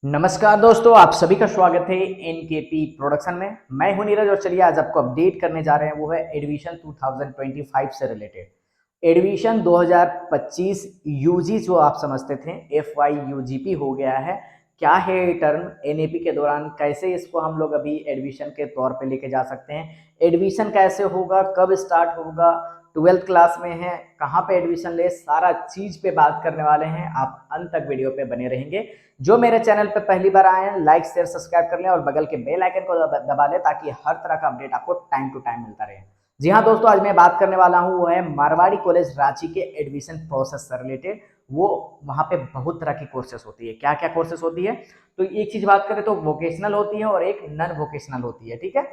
नमस्कार दोस्तों, आप सभी का स्वागत है एनकेपी प्रोडक्शन में। मैं हूं नीरज और चलिए आज आपको अपडेट करने जा रहे हैं। वो है एडमिशन 2025 से रिलेटेड। एडमिशन 2025 यूजी जो आप समझते थे FY UGP हो गया है। क्या है ये टर्म एनएपी के दौरान, कैसे इसको हम लोग अभी एडमिशन के तौर पे लेके जा सकते हैं, एडमिशन कैसे होगा, कब स्टार्ट होगा, 12th क्लास में है, कहाँ पे एडमिशन ले, सारा चीज पे बात करने वाले हैं। आप अंत तक वीडियो पे बने रहेंगे। जो मेरे चैनल पे पहली बार आए हैं, लाइक शेयर सब्सक्राइब कर लें और बगल के बेल आइकन को दबा लें ताकि हर तरह का अपडेट आपको टाइम टू टाइम मिलता रहे। जी हाँ दोस्तों, आज मैं बात करने वाला हूँ वो है मारवाड़ी कॉलेज रांची के एडमिशन प्रोसेस से रिलेटेड। वो वहाँ पे बहुत तरह की कोर्सेस होती है। क्या क्या कोर्सेस होती है, तो एक चीज बात करें तो वोकेशनल होती है और एक नॉन वोकेशनल होती है। ठीक है,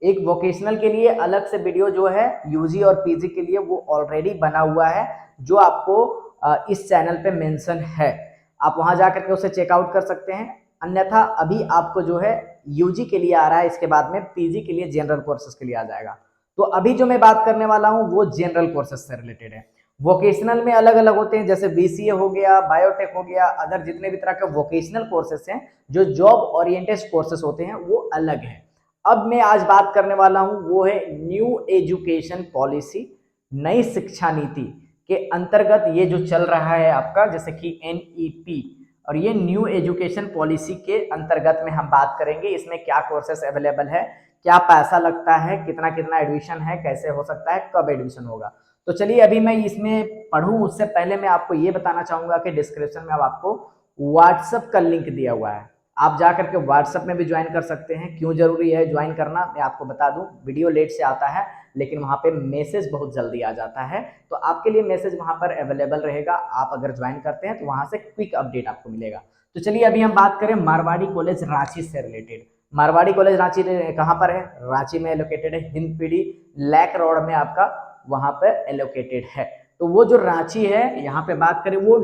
एक वोकेशनल के लिए अलग से वीडियो जो है यूजी और पीजी के लिए वो ऑलरेडी बना हुआ है, जो आपको इस चैनल पे मेंशन है। आप वहां जाकर के उसे चेकआउट कर सकते हैं। अन्यथा अभी आपको जो है यूजी के लिए आ रहा है, इसके बाद में पीजी के लिए जनरल कोर्सेज के लिए आ जाएगा। तो अभी जो मैं बात करने वाला हूं वो जनरल कोर्सेज से रिलेटेड है। वोकेशनल में अलग अलग होते हैं, जैसे बीसीए हो गया, बायोटेक हो गया, अदर जितने भी तरह के वोकेशनल कोर्सेस हैं जो जॉब ओरिएंटेड कोर्सेस होते हैं वो अलग है। अब मैं आज बात करने वाला हूं वो है न्यू एजुकेशन पॉलिसी, नई शिक्षा नीति के अंतर्गत ये जो चल रहा है आपका, जैसे कि एनईपी, और ये न्यू एजुकेशन पॉलिसी के अंतर्गत में हम बात करेंगे। इसमें क्या कोर्सेस अवेलेबल है, क्या पैसा लगता है, कितना कितना एडमिशन है, कैसे हो सकता है, कब एडमिशन होगा। तो चलिए अभी मैं इसमें पढ़ूं उससे पहले मैं आपको ये बताना चाहूंगा कि डिस्क्रिप्शन में अब आपको व्हाट्सएप का लिंक दिया हुआ है। आप जा करके व्हाट्सएप में भी ज्वाइन कर सकते हैं। क्यों जरूरी है ज्वाइन करना, मैं आपको बता दूं। वीडियो लेट से आता है लेकिन वहां पे मैसेज बहुत जल्दी आ जाता है, तो आपके लिए मैसेज वहां पर अवेलेबल रहेगा। आप अगर ज्वाइन करते हैं तो वहां से क्विक अपडेट आपको मिलेगा। तो चलिए अभी हम बात करें मारवाड़ी कॉलेज रांची से रिलेटेड। मारवाड़ी कॉलेज रांची कहाँ पर है, रांची में एलोकेटेड है, हिंदपीढ़ी लैक रोड में आपका वहां पर एलोकेटेड है। तो वो जो रांची है, यहाँ पे बात करें वो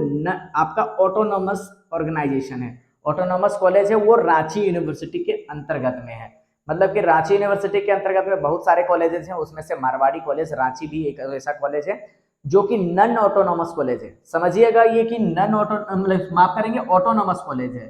आपका ऑटोनोमस ऑर्गेनाइजेशन है, ऑटोनोमस कॉलेज है, वो रांची यूनिवर्सिटी के अंतर्गत में है। मतलब कि रांची यूनिवर्सिटी के अंतर्गत में बहुत सारे कॉलेजेस हैं, उसमें से मारवाड़ी कॉलेज रांची भी एक ऐसा कॉलेज है जो कि नॉन ऑटोनोमस कॉलेज है। समझिएगा ये कि नॉन ऑटो माफ करेंगे ऑटोनोमस कॉलेज है।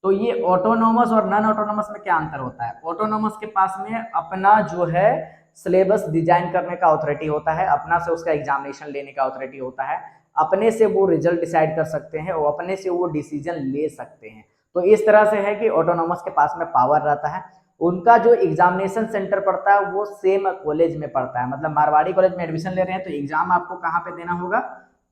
तो ये ऑटोनोमस और नॉन ऑटोनोमस में क्या अंतर होता है, ऑटोनोमस के पास में अपना जो है सिलेबस डिजाइन करने का अथॉरिटी होता है, अपना से उसका एग्जामिनेशन लेने का अथॉरिटी होता है, अपने से वो रिजल्ट डिसाइड कर सकते हैं और अपने से वो डिसीजन ले सकते हैं। तो इस तरह से है कि ऑटोनोमस के पास में पावर रहता है। उनका जो एग्जामिनेशन सेंटर पड़ता है वो सेम कॉलेज में पड़ता है। मतलब मारवाड़ी कॉलेज में एडमिशन ले रहे हैं तो एग्जाम आपको कहाँ पे देना होगा,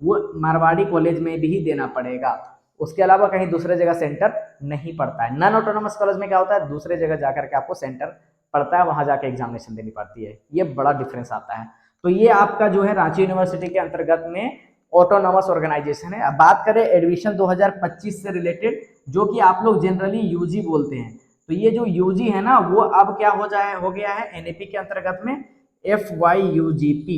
वो मारवाड़ी कॉलेज में भी देना पड़ेगा। उसके अलावा कहीं दूसरे जगह सेंटर नहीं पड़ता है। नॉन ऑटोनोमस कॉलेज में क्या होता है, दूसरे जगह जाकर के आपको सेंटर पड़ता है, वहां जाके एग्जामिनेशन देनी पड़ती है। ये बड़ा डिफरेंस आता है। तो ये आपका जो है रांची यूनिवर्सिटी के अंतर्गत में ऑटोनोमस ऑर्गेनाइजेशन है। अब बात करें एडमिशन 2025 से रिलेटेड, जो कि आप लोग जनरली यूजी बोलते हैं। तो ये जो यूजी है ना, वो अब क्या हो गया है एनएपी के अंतर्गत में FY UGP।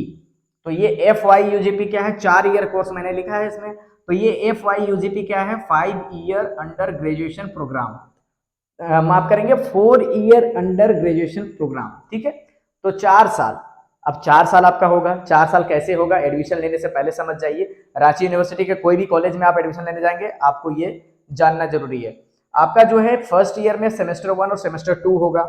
तो ये FY UGP क्या है, 4 ईयर कोर्स मैंने लिखा है इसमें। तो ये FY UGP क्या है, 5 ईयर अंडर ग्रेजुएशन प्रोग्राम, माफ करेंगे 4 ईयर अंडर ग्रेजुएशन प्रोग्राम। ठीक है, तो 4 साल। अब 4 साल आपका होगा, 4 साल कैसे होगा, एडमिशन लेने से पहले समझ जाइए। रांची यूनिवर्सिटी के कोई भी कॉलेज में आप एडमिशन लेने जाएंगे आपको ये जानना जरूरी है। आपका जो है फर्स्ट ईयर में सेमेस्टर 1 और सेमेस्टर 2 होगा।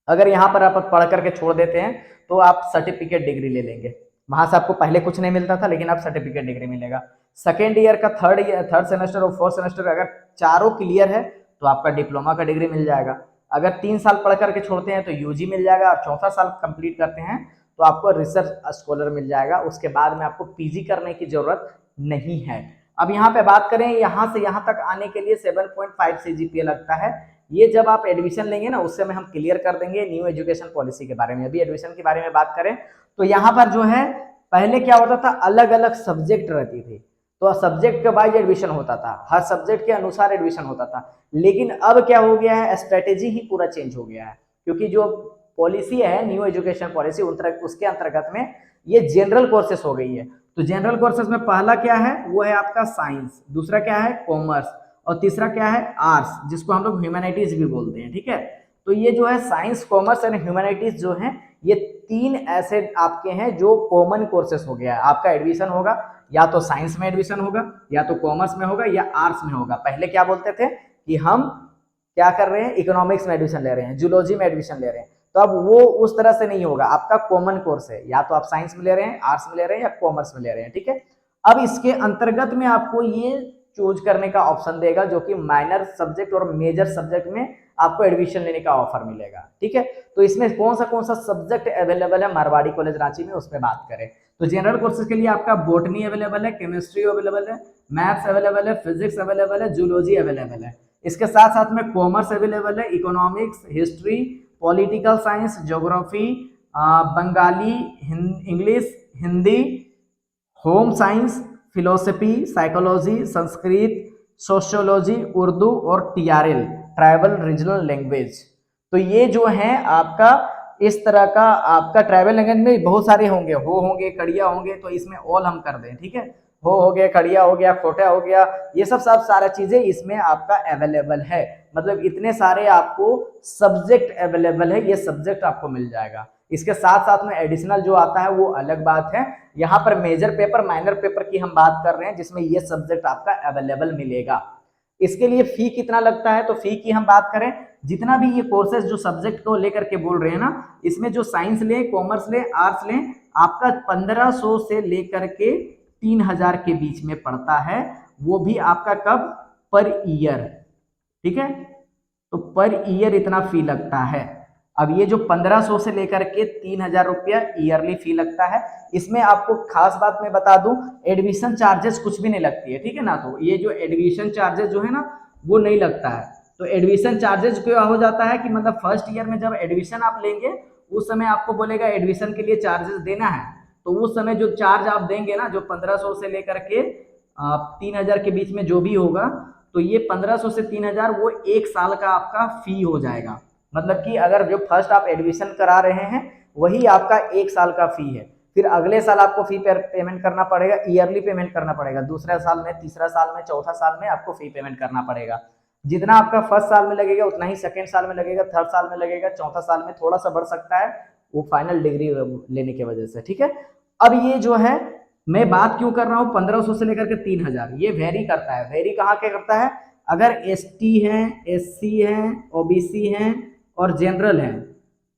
अगर यहाँ पर आप पढ़ करके छोड़ देते हैं तो आप सर्टिफिकेट डिग्री ले लेंगे। वहां से आपको पहले कुछ नहीं मिलता था, लेकिन अब सर्टिफिकेट डिग्री मिलेगा। सेकेंड ईयर का थर्ड सेमेस्टर और फोर्थ सेमेस्टर अगर चारों क्लियर है तो आपका डिप्लोमा का डिग्री मिल जाएगा। अगर 3 साल पढ़ करके छोड़ते हैं तो यूजी मिल जाएगा, और चौथा साल कंप्लीट करते हैं तो आपको रिसर्च स्कॉलर मिल जाएगा। उसके बाद में आपको पीजी करने की जरूरत नहीं है। अब यहाँ पे बात करें, यहाँ से यहाँ तक आने के लिए 7.5 CGPA लगता है। ये जब आप एडमिशन लेंगे ना उस समय हम क्लियर कर देंगे न्यू एजुकेशन पॉलिसी के बारे में। अभी एडमिशन के बारे में बात करें तो यहाँ पर जो है पहले क्या होता था, अलग अलग सब्जेक्ट रहती थी, तो सब्जेक्ट के वाइज एडमिशन होता था, हर सब्जेक्ट के अनुसार एडमिशन होता था। लेकिन अब क्या हो गया है, स्ट्रेटेजी ही पूरा चेंज हो गया है। क्योंकि जो पॉलिसी है न्यू एजुकेशन पॉलिसी, उसके अंतर्गत में ये जनरल कोर्सेस हो गई है। तो जनरल कोर्सेस में पहला क्या है, वो है आपका साइंस, दूसरा क्या है कॉमर्स, और तीसरा क्या है आर्ट्स, जिसको हम लोग ह्यूमैनिटीज भी बोलते हैं। ठीक है, तो ये जो है साइंस, कॉमर्स एंड ह्यूमैनिटीज जो है, ये 3 ऐसे आपके हैं जो कॉमन कोर्सेस हो गया है। आपका एडमिशन होगा या तो साइंस में एडमिशन होगा, या तो कॉमर्स में होगा, या आर्ट्स में होगा। पहले क्या बोलते थे कि हम क्या कर रहे हैं, इकोनॉमिक्स में एडमिशन ले रहे हैं, जूलॉजी में एडमिशन ले रहे हैं, तो अब वो उस तरह से नहीं होगा, आपका कॉमन कोर्स है, या तो आप साइंस में ले रहे हैं, आर्ट्स में ले रहे हैं या कॉमर्स में ले रहे हैं, ठीक है। अब इसके अंतर्गत में आपको ये चूज करने का ऑप्शन देगा जो कि माइनर सब्जेक्ट और मेजर सब्जेक्ट में आपको एडमिशन लेने का ऑफर मिलेगा, ठीक है। तो इसमें कौन सा सब्जेक्ट अवेलेबल है मारवाड़ी कॉलेज रांची में, उस पर बात करें तो जनरल कोर्सेज के लिए आपका बॉटनी अवेलेबल है, केमिस्ट्री अवेलेबल है, मैथ्स अवेलेबल है, फिजिक्स अवेलेबल है, जूलॉजी अवेलेबल है। इसके साथ साथ में कॉमर्स अवेलेबल है, economics, history, political science, geography, Bengali, English, Hindi, home science, philosophy, psychology, Sanskrit, sociology, Urdu और टीआरएल, ट्राइबल रीजनल लैंग्वेज। तो ये जो है आपका इस तरह का आपका ट्राइबल लैंग्वेज में बहुत सारे होंगे, हो होंगे, कड़िया होंगे, तो इसमें ऑल हम कर दें, ठीक है। हो गया, कड़िया हो गया, खोटा हो गया, ये सब सारा चीजें इसमें आपका अवेलेबल है। मतलब इतने सारे आपको सब्जेक्ट अवेलेबल है, ये सब्जेक्ट आपको मिल जाएगा। इसके साथ साथ में एडिशनल जो आता है वो अलग बात है। यहाँ पर मेजर पेपर, माइनर पेपर की हम बात कर रहे हैं जिसमें ये सब्जेक्ट आपका अवेलेबल मिलेगा। इसके लिए फी कितना लगता है, तो फी की हम बात करें, जितना भी ये कोर्सेज जो सब्जेक्ट को लेकर के बोल रहे हैं ना, इसमें जो साइंस ले, कॉमर्स ले, आर्ट्स ले, आपका 1500 से लेकर के 3000 के बीच में पड़ता है। वो भी आपका कब, पर ईयर, ठीक है। तो पर ईयर इतना फी लगता है। अब ये जो 1500 से लेकर के 3000 रुपया ईयरली फी लगता है, इसमें आपको खास बात मैं बता दूं, एडमिशन चार्जेस कुछ भी नहीं लगती है, ठीक है ना। तो ये जो एडमिशन चार्जेस जो है ना वो नहीं लगता है। तो एडमिशन चार्जेस क्या हो जाता है कि मतलब फर्स्ट ईयर में जब एडमिशन आप लेंगे उस समय आपको बोलेगा एडमिशन के लिए चार्जेस देना है, तो उस समय जो चार्ज आप देंगे ना, जो 1500 से लेकर के 3000 के बीच में जो भी होगा, तो ये 1500 से 3000 वो 1 साल का आपका फी हो जाएगा। मतलब कि अगर जो फर्स्ट आप एडमिशन करा रहे हैं वही आपका 1 साल का फी है, फिर अगले साल आपको फी पेमेंट करना पड़ेगा, ईयरली पेमेंट करना पड़ेगा, दूसरा साल में, तीसरा साल में, चौथा साल में आपको फी पेमेंट करना पड़ेगा। जितना आपका फर्स्ट साल में लगेगा उतना ही सेकेंड साल में लगेगा, थर्ड साल में लगेगा, चौथा साल में थोड़ा सा बढ़ सकता है, वो फाइनल डिग्री लेने की वजह से, ठीक है। अब ये जो है मैं बात क्यों कर रहा हूँ 1500 से लेकर के 3000, ये वेरी करता है। वेरी कहाँ के करता है, अगर एसटी हैं, एससी हैं, ओबीसी हैं और जनरल हैं,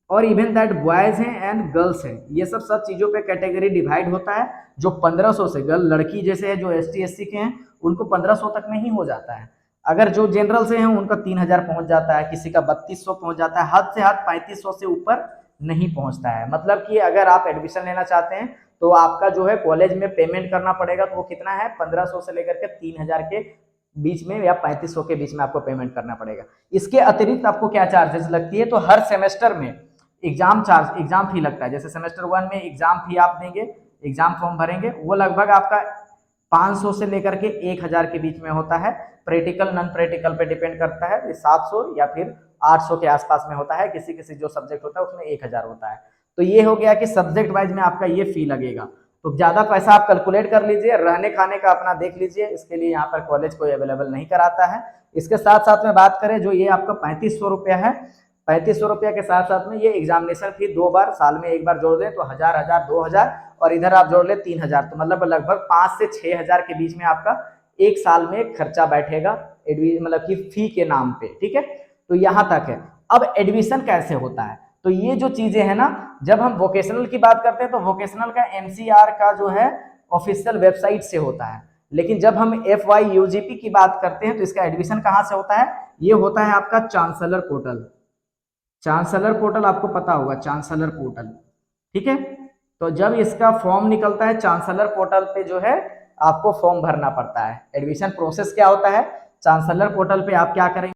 और इवन दैट बॉयज हैं एंड गर्ल्स हैं, ये सब चीजों पे कैटेगरी डिवाइड होता है। जो 1500 से गर्ल लड़की जैसे है जो एसटी एससी के हैं उनको 1500 तक में ही हो जाता है। अगर जो जनरल से हैं उनका 3000 पहुंच जाता है, किसी का 3200 पहुंच जाता है, हद से हद 3500 से ऊपर नहीं पहुंचता है। मतलब कि अगर आप एडमिशन लेना चाहते हैं तो आपका जो है कॉलेज में पेमेंट करना पड़ेगा, तो वो कितना है 1500 से लेकर के 3000 के बीच में या 3500 के बीच में आपको पेमेंट करना पड़ेगा। इसके अतिरिक्त आपको क्या चार्जेस लगती है, तो हर सेमेस्टर में एग्जाम फी लगता है। जैसे सेमेस्टर 1 में एग्जाम फी आप देंगे, एग्जाम फॉर्म भरेंगे, वो लगभग आपका 500 से लेकर के 1000 के बीच में होता है। प्रैक्टिकल नॉन प्रैक्टिकल पे डिपेंड करता है, 700 या फिर 800 के आसपास में होता है। किसी किसी जो सब्जेक्ट होता है उसमें 1000 होता है। तो ये हो गया कि सब्जेक्ट वाइज में आपका ये फी लगेगा। तो ज्यादा पैसा आप कैलकुलेट कर लीजिए, रहने खाने का अपना देख लीजिए, इसके लिए यहाँ पर कॉलेज कोई अवेलेबल नहीं कराता है। इसके साथ साथ में बात करें जो ये आपका 3500 रुपया है, 3500 रुपया के साथ साथ में ये एग्जामिनेशन फी 2 बार, साल में 1 बार जोड़ दें तो 1000 2000 और इधर आप जोड़ ले 3000, तो मतलब लगभग 5 से 6000 के बीच में आपका 1 साल में खर्चा बैठेगा मतलब कि फी के नाम पे, ठीक है। तो यहाँ तक है। अब एडमिशन कैसे होता है, तो ये जो चीजें है ना, जब हम वोकेशनल की बात करते हैं तो वोकेशनल का एनसीआर का जो है ऑफिशियल वेबसाइट से होता है, लेकिन जब हम FYUGP की बात करते हैं तो इसका एडमिशन कहाँ से होता है, ये होता है आपका चांसलर पोर्टल। चांसलर पोर्टल आपको पता होगा, चांसलर पोर्टल, ठीक है। तो जब इसका फॉर्म निकलता है चांसलर पोर्टल पे जो है आपको फॉर्म भरना पड़ता है। एडमिशन प्रोसेस क्या होता है, चांसलर पोर्टल पे आप क्या करेंगे,